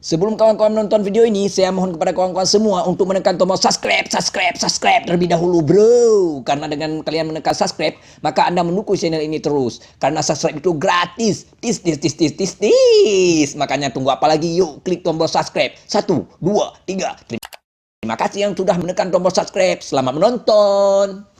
Sebelum kawan-kawan menonton video ini, saya mohon kepada kawan-kawan semua untuk menekan tombol subscribe terlebih dahulu bro. Karena dengan kalian menekan subscribe, maka Anda mendukung channel ini terus. Karena subscribe itu gratis. Tis. Makanya tunggu apa lagi? Yuk klik tombol subscribe. 1, 2, 3. Terima kasih yang sudah menekan tombol subscribe. Selamat menonton.